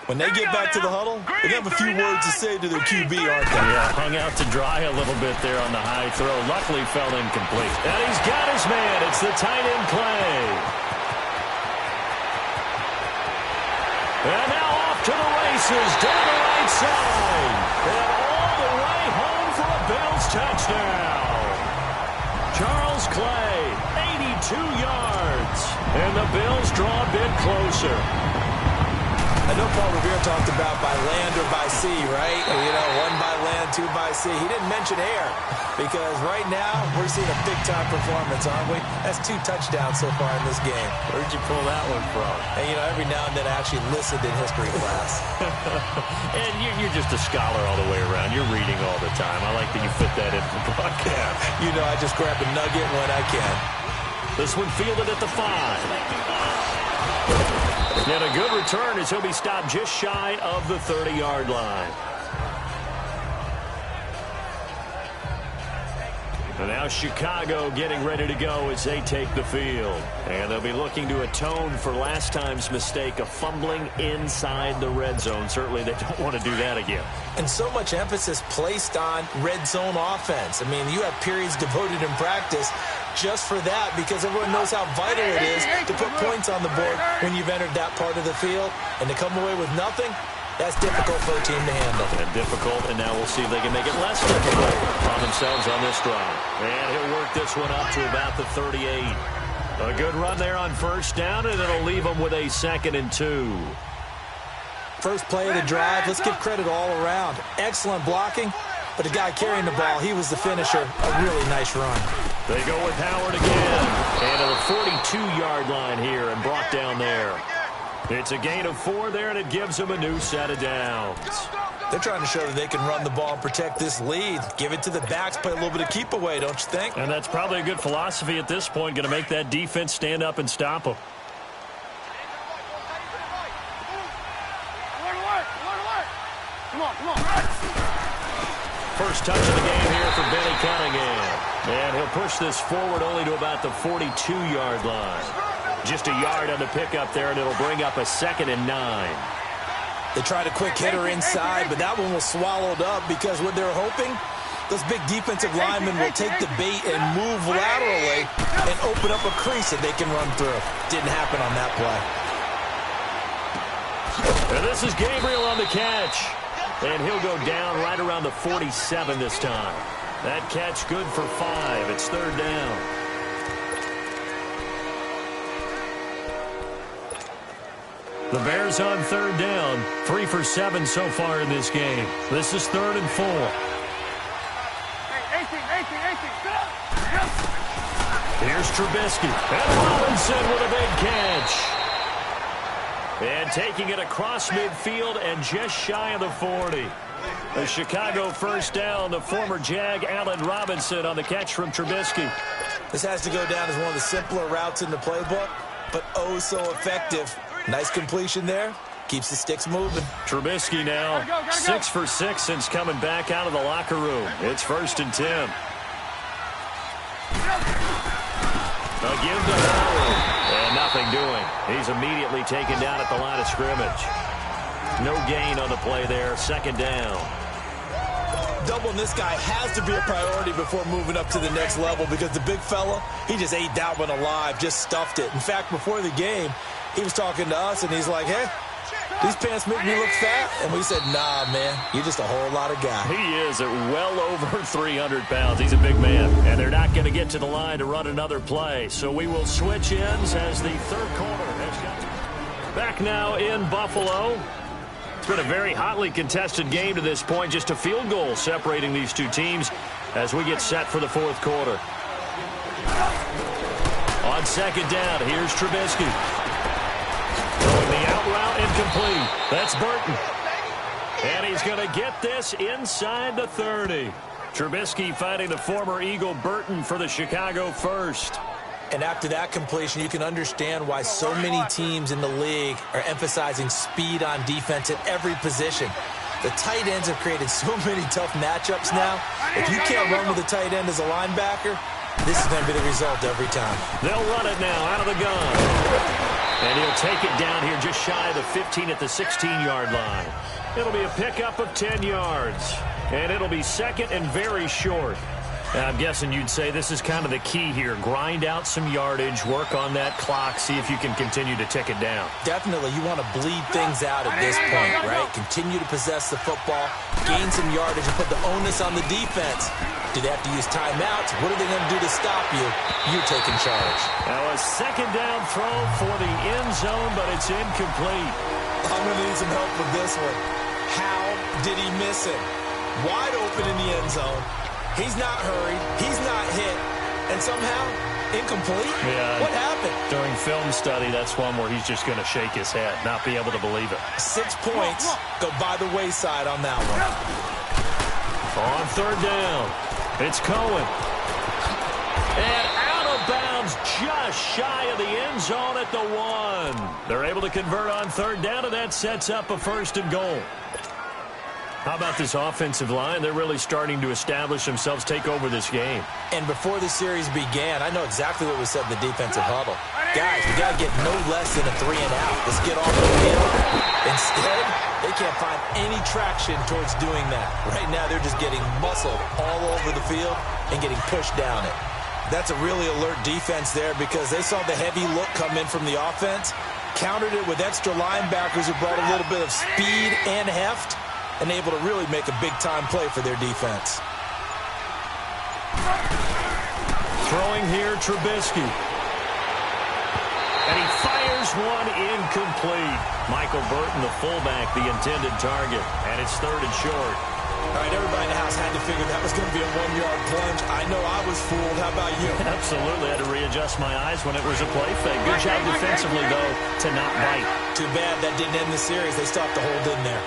when they get back to the huddle, they have a few words to say to their QB, aren't they? Yeah, hung out to dry a little bit there on the high throw. Luckily fell incomplete. And he's got his man. It's the tight end Clay. And now off to the races down the right side. And all the way home for a Bills touchdown. Charles Clay, 82 yards. And the Bills draw a bit closer. I know Paul Revere talked about by land or by sea, right? You know, 1 by land, 2 by sea. He didn't mention air because right now we're seeing a big-time performance, aren't we? That's 2 touchdowns so far in this game. Where'd you pull that one from? And, you know, every now and then I actually listened in history class. And you're just a scholar all the way around. You're reading all the time. I like that you fit that into the broadcast. You know, I just grab a nugget when I can. This one fielded at the 5. And a good return as he'll be stopped just shy of the 30-yard line. And now Chicago getting ready to go as they take the field. And they'll be looking to atone for last time's mistake of fumbling inside the red zone. Certainly they don't want to do that again. And so much emphasis placed on red zone offense. I mean, you have periods devoted in practice just for that because everyone knows how vital it is to put points on the board when you've entered that part of the field. And to come away with nothing, that's difficult for a team to handle. And difficult, and now we'll see if they can make it less difficult on themselves on this drive. And he'll work this one up to about the 38. A good run there on first down, and it'll leave them with a 2nd and 2. First play of the drive, let's give credit all around. Excellent blocking, but the guy carrying the ball, he was the finisher. A really nice run. They go with Howard again. And to the 42-yard line here and brought down there. It's a gain of 4 there, and it gives them a new set of downs. They're trying to show that they can run the ball and protect this lead. Give it to the backs, play a little bit of keep away, don't you think? And that's probably a good philosophy at this point, going to make that defense stand up and stop them. First touch of the game here for Benny Cunningham. And he'll push this forward only to about the 42-yard line. Just a yard on the pickup there, and it'll bring up a 2nd and 9. They tried a quick hitter inside, but that one was swallowed up because what they're hoping, those big defensive linemen will take the bait and move laterally and open up a crease that they can run through. Didn't happen on that play. And this is Gabriel on the catch. And he'll go down right around the 47 this time. That catch good for 5. It's 3rd down. The Bears on 3rd down. 3 for 7 so far in this game. This is 3rd and 4. Here's Trubisky. And Robinson with a big catch. And taking it across midfield and just shy of the 40. The Chicago first down, the former Jag Allen Robinson on the catch from Trubisky. This has to go down as one of the simpler routes in the playbook, but oh so effective. Nice completion there. Keeps the sticks moving. Trubisky now 6 for 6 since coming back out of the locker room. It's 1st and 10. Again to Howard. And nothing doing. He's immediately taken down at the line of scrimmage. No gain on the play there. 2nd down. Doubling this guy has to be a priority before moving up to the next level because the big fella, he just ate that one alive, just stuffed it. In fact, before the game, he was talking to us, and he's like, hey, these pants make me look fat. And we said, nah, man, you're just a whole lot of guy. He is at well over 300 pounds. He's a big man, and they're not going to get to the line to run another play. So we will switch ends as the 3rd quarter has got back now in Buffalo. It's been a very hotly contested game to this point. Just a field goal separating these two teams as we get set for the 4th quarter. On 2nd down, here's Trubisky. Throwing the out route incomplete. That's Burton. And he's going to get this inside the 30. Trubisky fighting the former Eagle Burton for the Chicago first. And after that completion, you can understand why so many teams in the league are emphasizing speed on defense at every position. The tight ends have created so many tough matchups now. If you can't run with a tight end as a linebacker, this is going to be the result every time. They'll run it now out of the gun. And he'll take it down here just shy of the 15 at the 16-yard line. It'll be a pickup of 10 yards. And it'll be 2nd and very short. I'm guessing you'd say this is kind of the key here. Grind out some yardage, work on that clock, see if you can continue to tick it down. Definitely. You want to bleed things out at this point, right? Continue to possess the football, gain some yardage, and put the onus on the defense. Do they have to use timeouts? What are they going to do to stop you? You're taking charge. Now a 2nd down throw for the end zone, but it's incomplete. I'm going to need some help with this one. How did he miss it? Wide open in the end zone. He's not hurried. He's not hit. And somehow, incomplete? Yeah. What happened? During film study, that's one where he's just going to shake his head, not be able to believe it. 6 points go by the wayside on that one. On third down, it's Cohen. And out of bounds, just shy of the end zone at the 1. They're able to convert on third down, and that sets up a 1st and goal. How about this offensive line? They're really starting to establish themselves, take over this game. And before the series began, I know exactly what we said in the defensive huddle. Guys, we got to get no less than a 3 and out. Let's get off the field. Instead, they can't find any traction towards doing that. Right now, they're just getting muscled all over the field and getting pushed down it. That's a really alert defense there because they saw the heavy look come in from the offense, countered it with extra linebackers who brought a little bit of speed and heft, and able to really make a big-time play for their defense. Throwing here, Trubisky. And he fires one incomplete. Michael Burton, the fullback, the intended target. And it's 3rd and short. All right, everybody in the house had to figure that was going to be a 1-yard plunge. I know I was fooled. How about you? Absolutely. I had to readjust my eyes when it was a play fake. Good job defensively, though, to not bite. Too bad that didn't end the series. They still have to hold in there.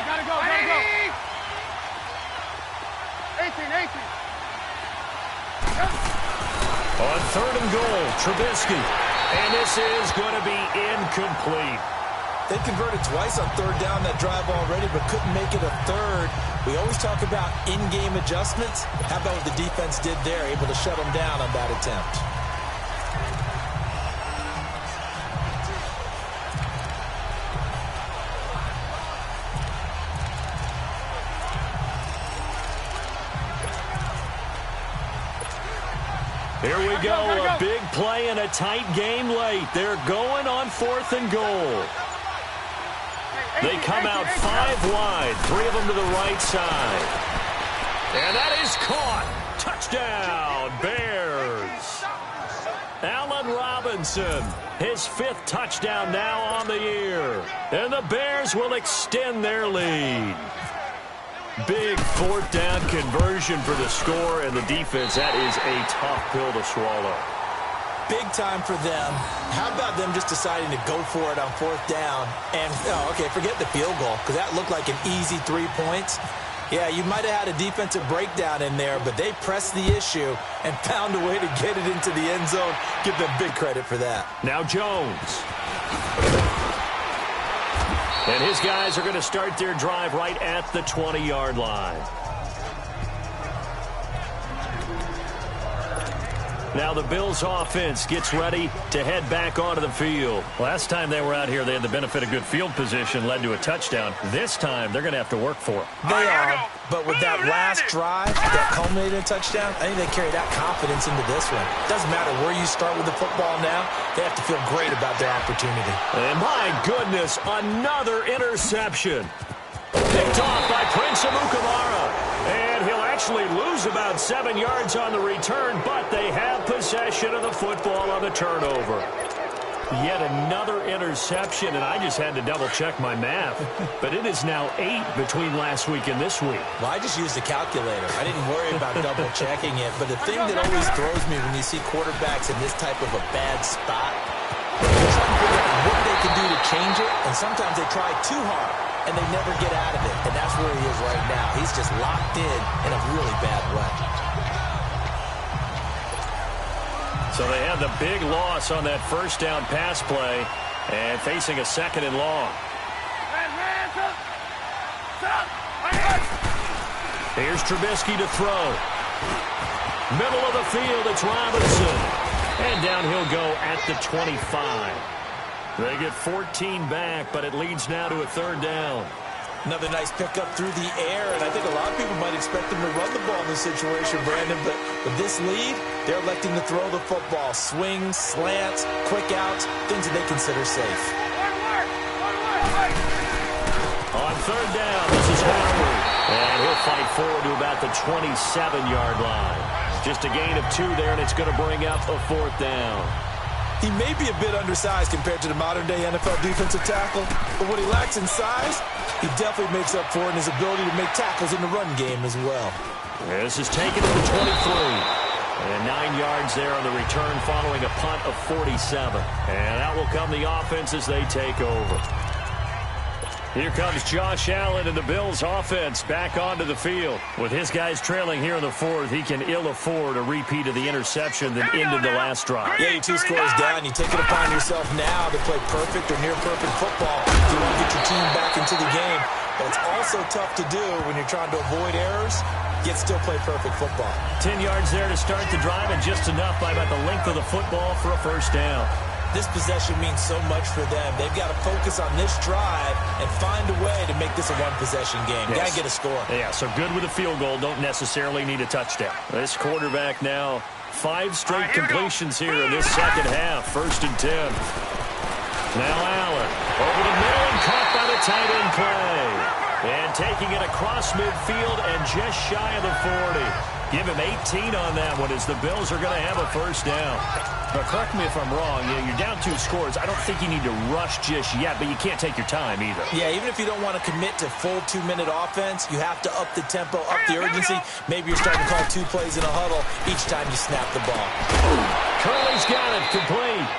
Gotta go. 18. On 3rd and goal, Trubisky. And this is going to be incomplete. They converted twice on third down that drive already, but couldn't make it a third. We always talk about in-game adjustments. How about what the defense did there, able to shut them down on that attempt? Here we go, a big play and a tight game late. They're going on 4th and goal. They come out 5 wide, 3 of them to the right side. And that is caught. Touchdown, Bears. Allen Robinson, his 5th touchdown now on the year. And the Bears will extend their lead. Big 4th down conversion for the score, and the defense, that is a tough pill to swallow. Big time for them. How about them just deciding to go for it on 4th down? And, forget the field goal, because that looked like an easy 3 points. Yeah, you might have had a defensive breakdown in there, but they pressed the issue and found a way to get it into the end zone. Give them big credit for that. Now Jones. And his guys are going to start their drive right at the 20-yard line. Now the Bills offense gets ready to head back onto the field. Last time they were out here, they had the benefit of good field position, led to a touchdown. This time, they're going to have to work for it. They are, but with that last drive that culminated in a touchdown, I think they carry that confidence into this one. Doesn't matter where you start with the football now, they have to feel great about their opportunity. And my goodness, another interception. Picked off by Prince Amukamara. And he'll actually lose about 7 yards on the return, but they have possession of the football on the turnover. Yet another interception, and I just had to double-check my math. But it is now 8 between last week and this week. Well, I just used a calculator. I didn't worry about double-checking it. But the thing that always throws me when you see quarterbacks in this type of a bad spot, they're trying to figure out what they can do to change it, and sometimes they try too hard, and they never get out of it. And that's where he is right now. He's just locked in a really bad way. So they have the big loss on that 1st down pass play and facing a 2nd and long. Here's Trubisky to throw. Middle of the field, it's Robinson. And down he'll go at the 25. They get 14 back, but it leads now to a 3rd down. Another nice pickup through the air, and I think a lot of people might expect them to run the ball in this situation, Brandon, but with this lead, they're electing to throw the football. Swings, slants, quick outs, things that they consider safe. On 3rd down, this is Howard, and he'll fight forward to about the 27-yard line. Just a gain of 2 there, and it's going to bring up a 4th down. He may be a bit undersized compared to the modern-day NFL defensive tackle, but what he lacks in size, he definitely makes up for in his ability to make tackles in the run game as well. This is taken to the 23. And 9 yards there on the return following a punt of 47. And out will come the offense as they take over. Here comes Josh Allen and the Bills offense back onto the field. With his guys trailing here in the fourth, he can ill afford a repeat of the interception that ended the last drive. Yeah, you're 2 scores down. You take it upon yourself now to play perfect or near perfect football if you want to get your team back into the game. But it's also tough to do when you're trying to avoid errors, yet still play perfect football. 10 yards there to start the drive, and just enough by about the length of the football for a first down. This possession means so much for them. They've got to focus on this drive and find a way to make this a one-possession game. Yes. Got to get a score. Yeah, so good with a field goal. Don't necessarily need a touchdown. This quarterback now, 5 straight completions here in this second half. 1st and 10. Now Allen over the middle and caught by the tight end play. And taking it across midfield and just shy of the 40. Give him 18 on that one as the Bills are going to have a first down. But correct me if I'm wrong. You're down 2 scores. I don't think you need to rush just yet, but you can't take your time either. Yeah, even if you don't want to commit to full 2-minute offense, you have to up the tempo, up the urgency. Maybe you're starting to call 2 plays in a huddle each time you snap the ball. Curley's got it complete.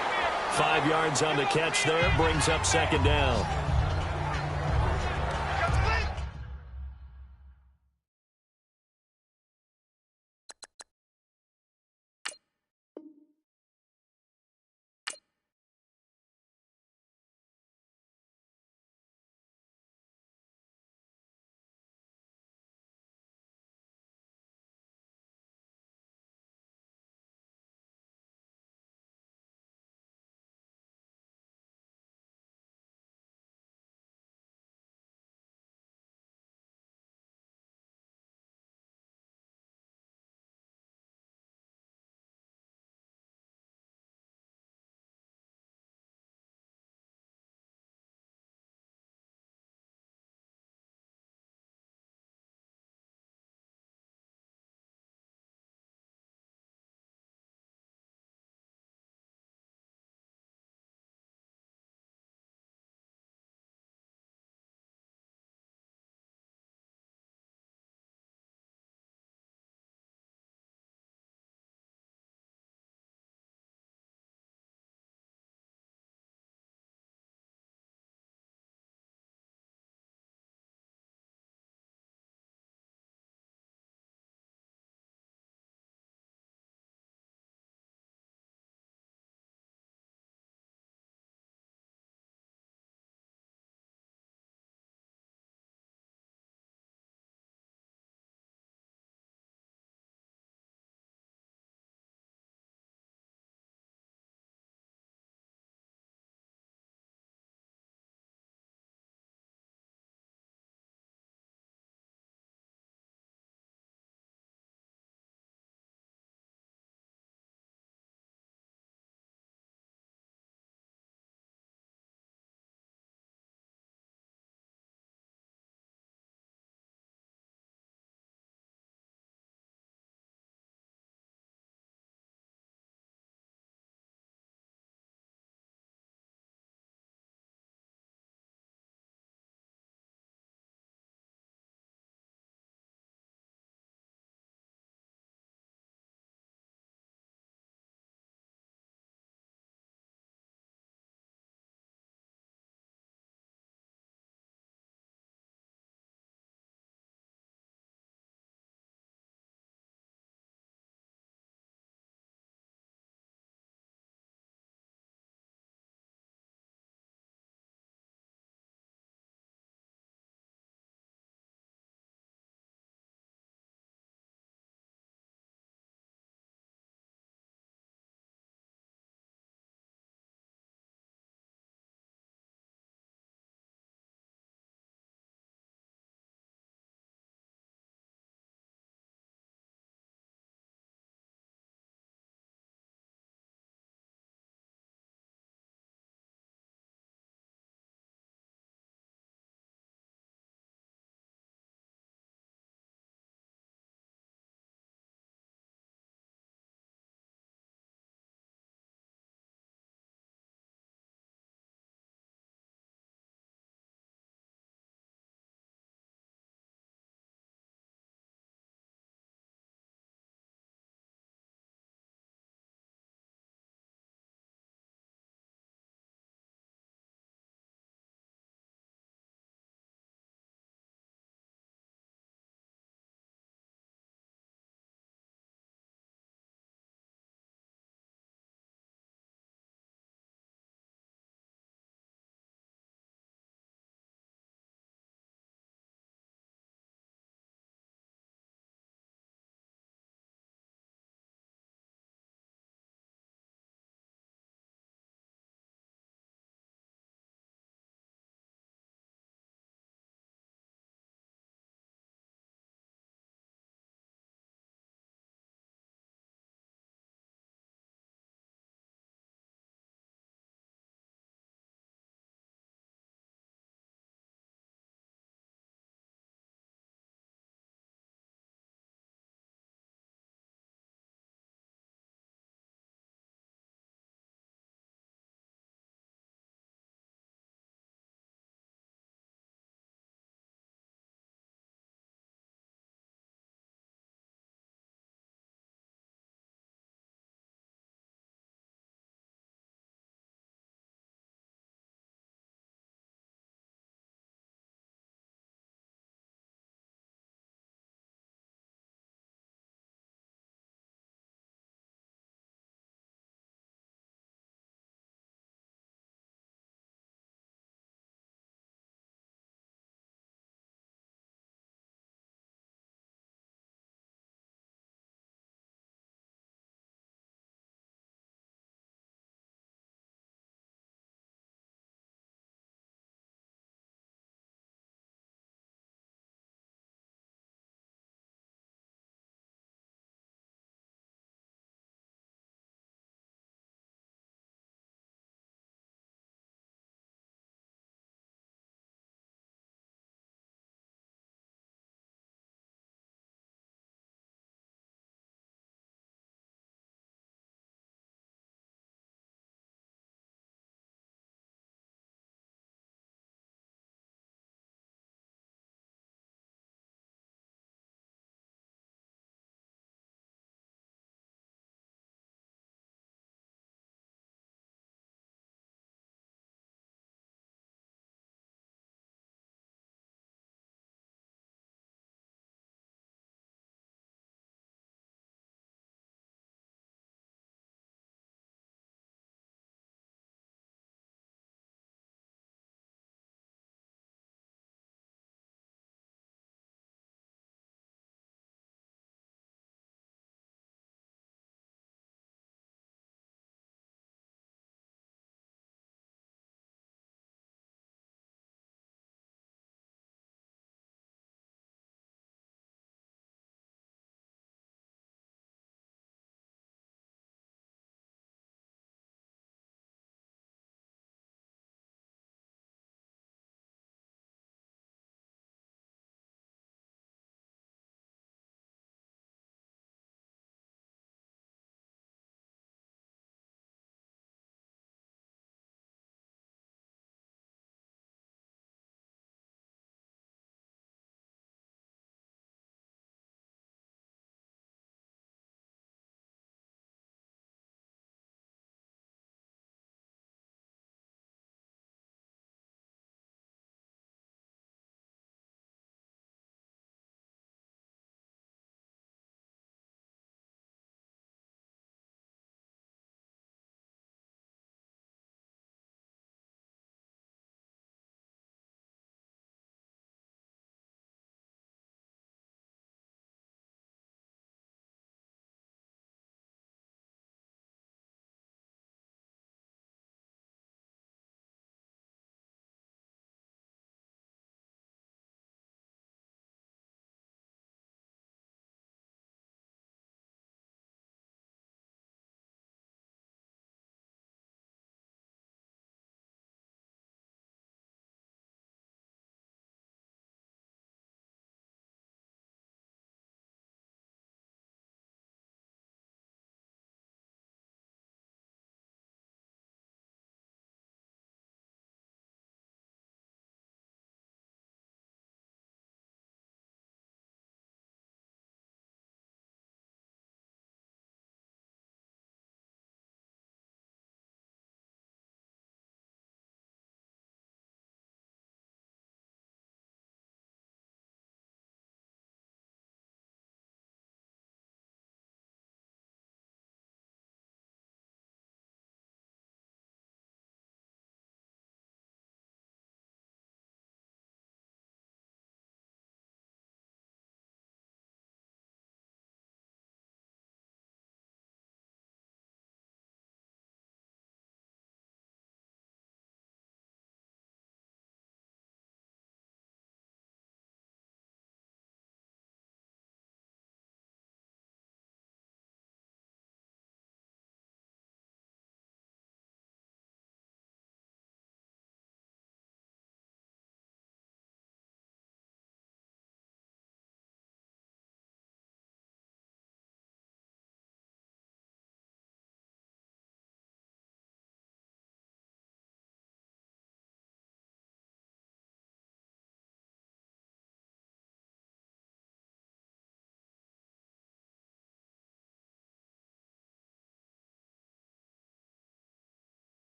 5 yards on the catch there, brings up 2nd down.